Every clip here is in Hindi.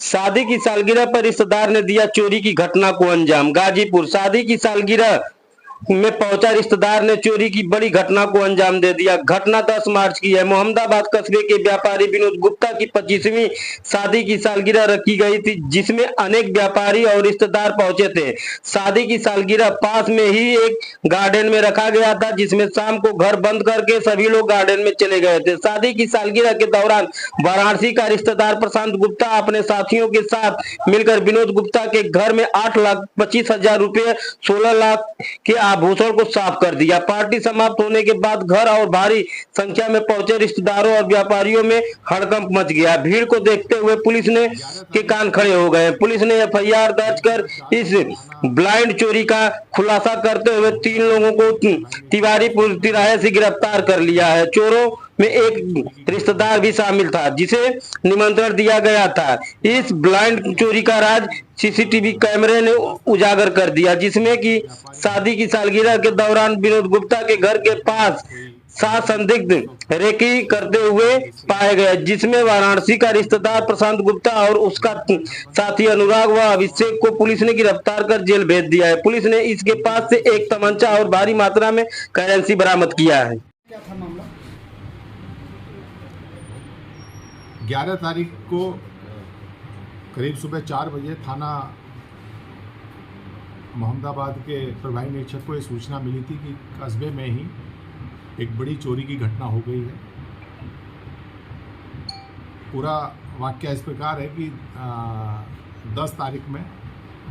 शादी की सालगिरह पर रिश्तेदार ने दिया चोरी की घटना को अंजाम। गाजीपुर शादी की सालगिरह में पहुंचा रिश्तेदार ने चोरी की बड़ी घटना को अंजाम दे दिया। घटना 10 मार्च की है। मोहम्मदाबाद कस्बे के व्यापारी विनोद गुप्ता की 25वीं शादी की सालगिरह रखी गई थी, जिसमें अनेक व्यापारी और रिश्तेदार पहुंचे थे। शादी की सालगिरह पास में ही एक गार्डन में रखा गया था, जिसमें शाम को घर बंद करके सभी लोग गार्डन में चले गए थे। शादी की सालगिरह के दौरान वाराणसी का रिश्तेदार प्रशांत गुप्ता अपने साथियों के साथ मिलकर विनोद गुप्ता के घर में 8,25,000 रुपए 16 लाख के आभूषण को साफ कर दिया। पार्टी समाप्त होने के बाद घर और भारी संख्या में पहुंचे रिश्तेदारों और व्यापारियों में हड़कंप मच गया। भीड़ को देखते हुए पुलिस ने के कान खड़े हो गए। पुलिस ने एफआईआर दर्ज कर इस ब्लाइंड चोरी का खुलासा करते हुए 3 लोगों को तिवारीपुर तिराहे से गिरफ्तार कर लिया है। चोरों में एक रिश्तेदार भी शामिल था, जिसे निमंत्रण दिया गया था। इस ब्लाइंड चोरी का राज सीसीटीवी कैमरे ने उजागर कर दिया, जिसमें कि शादी की सालगिरह के दौरान विनोद गुप्ता के घर के पास 7 संदिग्ध रेकी करते हुए पाए गए, जिसमें वाराणसी का रिश्तेदार प्रशांत गुप्ता और उसका साथी अनुराग व अभिषेक को पुलिस ने गिरफ्तार कर जेल भेज दिया है। पुलिस ने इसके पास से एक तमंचा और भारी मात्रा में करेंसी बरामद किया है। क्या था मामला? 11 तारीख को करीब सुबह 4 बजे थाना मोहम्मदाबाद के प्रभारी निरीक्षक को ये सूचना मिली थी कि कस्बे में ही एक बड़ी चोरी की घटना हो गई है। पूरा वाकया इस प्रकार है कि 10 तारीख में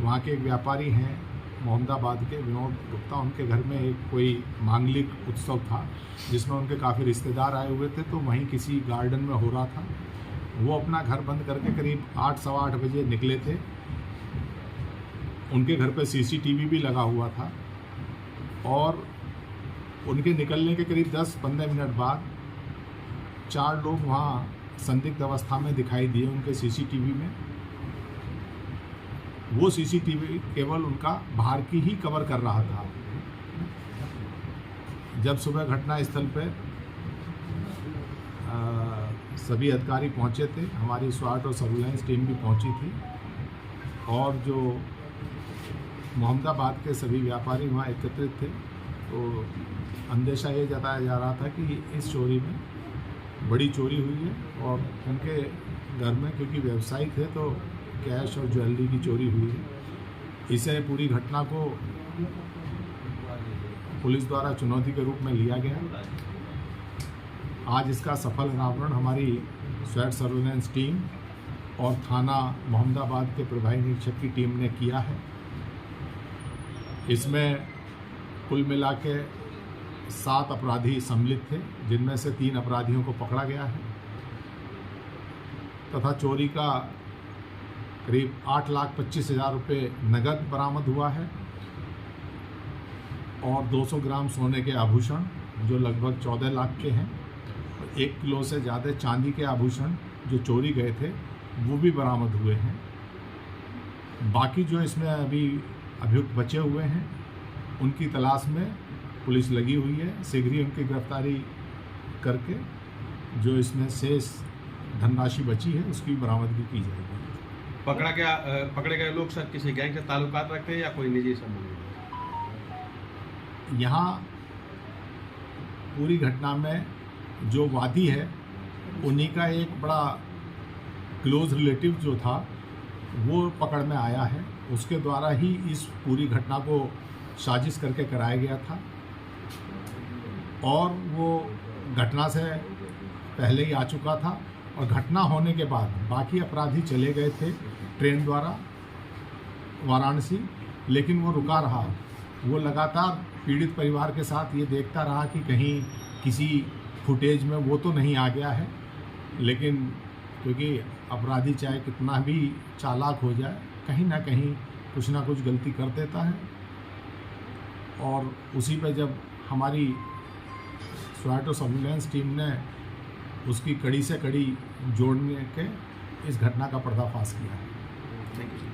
वहाँ के एक व्यापारी हैं मोहम्मदाबाद के विनोद गुप्ता, उनके घर में एक कोई मांगलिक उत्सव था जिसमें उनके काफ़ी रिश्तेदार आए हुए थे। तो वहीं किसी गार्डन में हो रहा था। वो अपना घर बंद करके करीब 8 सवा 8 बजे निकले थे। उनके घर पे सीसीटीवी भी लगा हुआ था और उनके निकलने के करीब 10-15 मिनट बाद 4 लोग वहाँ संदिग्ध अवस्था में दिखाई दिए उनके सीसीटीवी में। वो सीसीटीवी केवल उनका बाहर की ही कवर कर रहा था। जब सुबह घटना स्थल पे सभी अधिकारी पहुंचे थे, हमारी स्वाट और सर्विलांस टीम भी पहुंची थी और जो मोहम्मदाबाद के सभी व्यापारी वहाँ एकत्रित थे। तो अंदेशा ये जताया जा रहा था कि इस चोरी में बड़ी चोरी हुई है और उनके घर में क्योंकि व्यवसायी थे तो कैश और ज्वेलरी की चोरी हुई है। इसे पूरी घटना को पुलिस द्वारा चुनौती के रूप में लिया गया। आज इसका सफल अनावरण हमारी स्वैट सर्विलांस टीम और थाना मोहम्मदाबाद के प्रभारी निरीक्षक की टीम ने किया है। इसमें कुल मिला के 7 अपराधी सम्मिलित थे, जिनमें से 3 अपराधियों को पकड़ा गया है तथा चोरी का करीब 8,25,000 रुपये नगद बरामद हुआ है और 200 ग्राम सोने के आभूषण जो लगभग 14 लाख के हैं, 1 किलो से ज़्यादा चांदी के आभूषण जो चोरी गए थे वो भी बरामद हुए हैं। बाकी जो इसमें अभी अभियुक्त बचे हुए हैं उनकी तलाश में पुलिस लगी हुई है। शीघ्र ही उनकी गिरफ्तारी करके जो इसमें शेष धनराशि बची है उसकी बरामदगी की जाएगी। पकड़े गए लोग सर किसी गैंग से ताल्लुकात रखते हैं या कोई निजी संबंध? यहाँ पूरी घटना में जो वादी है उन्हीं का एक बड़ा क्लोज रिलेटिव जो था वो पकड़ में आया है। उसके द्वारा ही इस पूरी घटना को साजिश करके कराया गया था और वो घटना से पहले ही आ चुका था और घटना होने के बाद बाकी अपराधी चले गए थे ट्रेन द्वारा वाराणसी, लेकिन वो रुका रहा। वो लगातार पीड़ित परिवार के साथ ये देखता रहा कि कहीं किसी फुटेज में वो तो नहीं आ गया है, लेकिन क्योंकि अपराधी चाहे कितना भी चालाक हो जाए कहीं ना कहीं कुछ ना कुछ गलती कर देता है। और उसी पे जब हमारी स्वाट और सर्विलांस टीम ने उसकी कड़ी से कड़ी जोड़ने के इस घटना का पर्दाफाश किया है। Thank you.